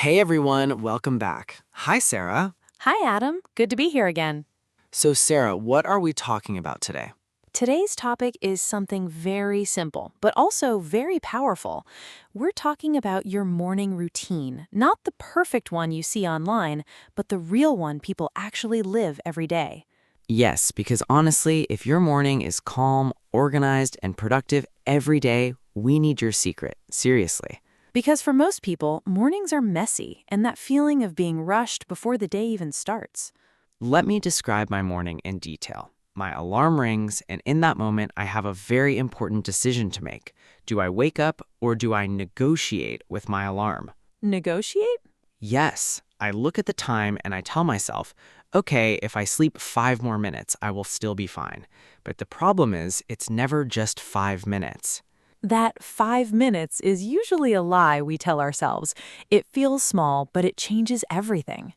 Hey everyone, welcome back. Hi Sarah. Hi, Adam. Good to be here again. So Sarah, what are we talking about today? Today's topic is something very simple, but also very powerful. We're talking about your morning routine, not the perfect one you see online, but the real one people actually live every day. Yes, because honestly, if your morning is calm, organized, and productive every day, we need your secret. Seriously. Because for most people, mornings are messy, and that feeling of being rushed before the day even starts. Let me describe my morning in detail. My alarm rings, and in that moment, I have a very important decision to make. Do I wake up or do I negotiate with my alarm? Negotiate? Yes, I look at the time and I tell myself, okay, if I sleep 5 more minutes, I will still be fine. But the problem is, it's never just 5 minutes. That 5 minutes is usually a lie we tell ourselves. It feels small, but it changes everything.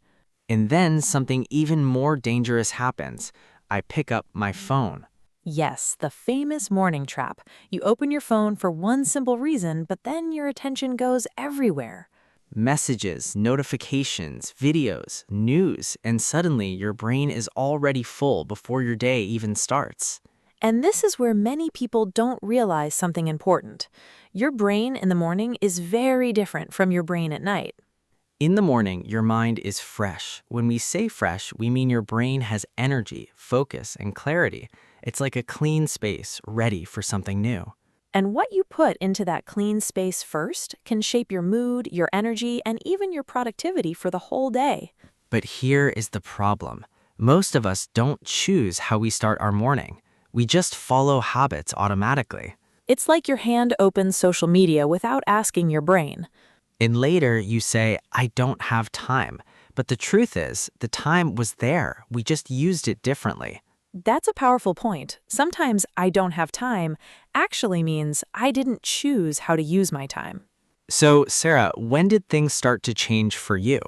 And then something even more dangerous happens. I pick up my phone. Yes, the famous morning trap. You open your phone for one simple reason, but then your attention goes everywhere. Messages, notifications, videos, news, and suddenly your brain is already full before your day even starts. And this is where many people don't realize something important. Your brain in the morning is very different from your brain at night. In the morning, your mind is fresh. When we say fresh, we mean your brain has energy, focus, and clarity. It's like a clean space, ready for something new. And what you put into that clean space first can shape your mood, your energy, and even your productivity for the whole day. But here is the problem. Most of us don't choose how we start our morning. We just follow habits automatically. It's like your hand opens social media without asking your brain. And later you say, I don't have time. But the truth is, the time was there. We just used it differently. That's a powerful point. Sometimes I don't have time actually means I didn't choose how to use my time. So, Sarah, when did things start to change for you?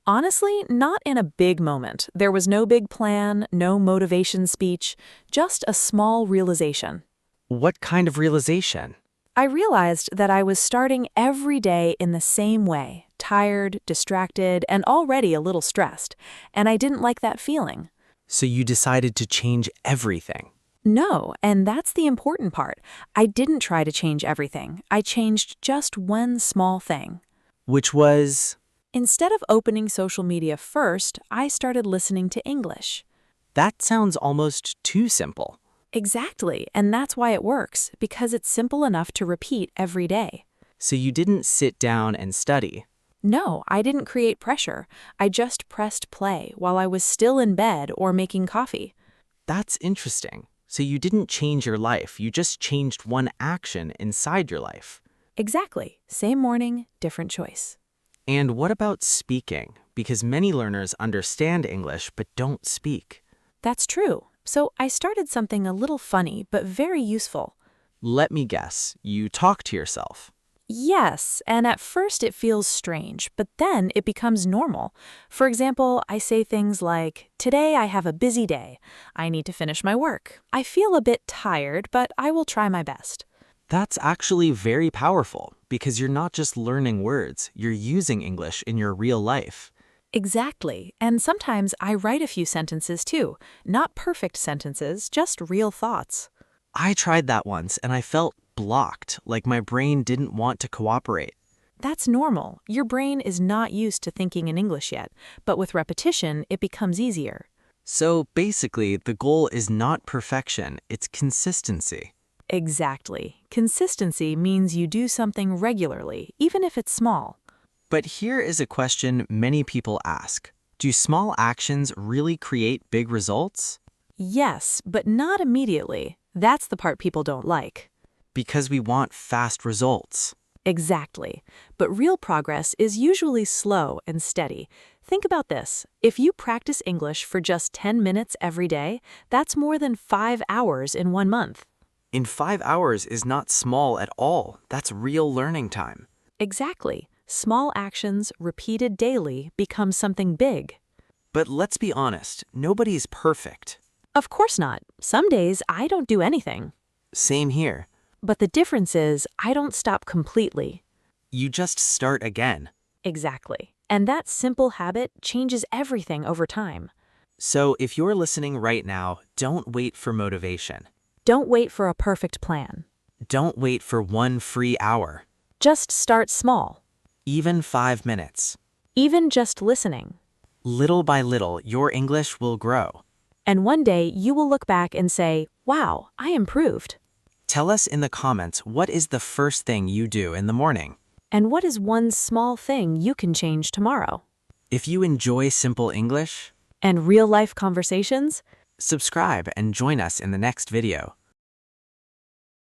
Honestly, not in a big moment. There was no big plan, no motivation speech, just a small realization. What kind of realization? I realized that I was starting every day in the same way, tired, distracted, and already a little stressed, and I didn't like that feeling. So you decided to change everything. No, and that's the important part. I didn't try to change everything. I changed just one small thing. Which was, Instead of opening social media first, I started listening to English. that sounds almost too simple. Exactly, and that's why it works, because it's simple enough to repeat every day. So you didn't sit down and study. No, I didn't create pressure. I just pressed play while I was still in bed or making coffee. That's interesting. So you didn't change your life, you just changed one action inside your life. Exactly. Same morning, different choice. And what about speaking? Because many learners understand English but don't speak. That's true. So I started something a little funny, but very useful. Let me guess, you talk to yourself. Yes, and at first it feels strange, but then it becomes normal. For example, I say things like, "Today I have a busy day. I need to finish my work. I feel a bit tired, but I will try my best." That's actually very powerful because you're not just learning words, you're using English in your real life. Exactly. And sometimes I write a few sentences too. Not perfect sentences, just real thoughts. I tried that once and I felt blocked, like my brain didn't want to cooperate. That's normal. Your brain is not used to thinking in English yet, but with repetition, it becomes easier. So basically, the goal is not perfection, it's consistency. Exactly. Consistency means you do something regularly, even if it's small. But here is a question many people ask. Do small actions really create big results? Yes, but not immediately. That's the part people don't like. Because we want fast results. Exactly. But real progress is usually slow and steady. Think about this. If you practice English for just 10 minutes every day, that's more than 5 hours in 1 month. In 5 hours is not small at all. That's real learning time. Exactly. Small actions repeated daily become something big. But let's be honest, nobody's perfect. Of course not. Some days I don't do anything. Same here. But the difference is I don't stop completely. You just start again. Exactly. And that simple habit changes everything over time. So if you're listening right now, don't wait for motivation. Don't wait for a perfect plan. Don't wait for one free hour. Just start small. Even 5 minutes. Even just listening. Little by little, your English will grow. And one day you will look back and say, wow, I improved. Tell us in the comments, what is the first thing you do in the morning? And what is one small thing you can change tomorrow? If you enjoy Simple English, And real-life conversations? subscribe and join us in the next video.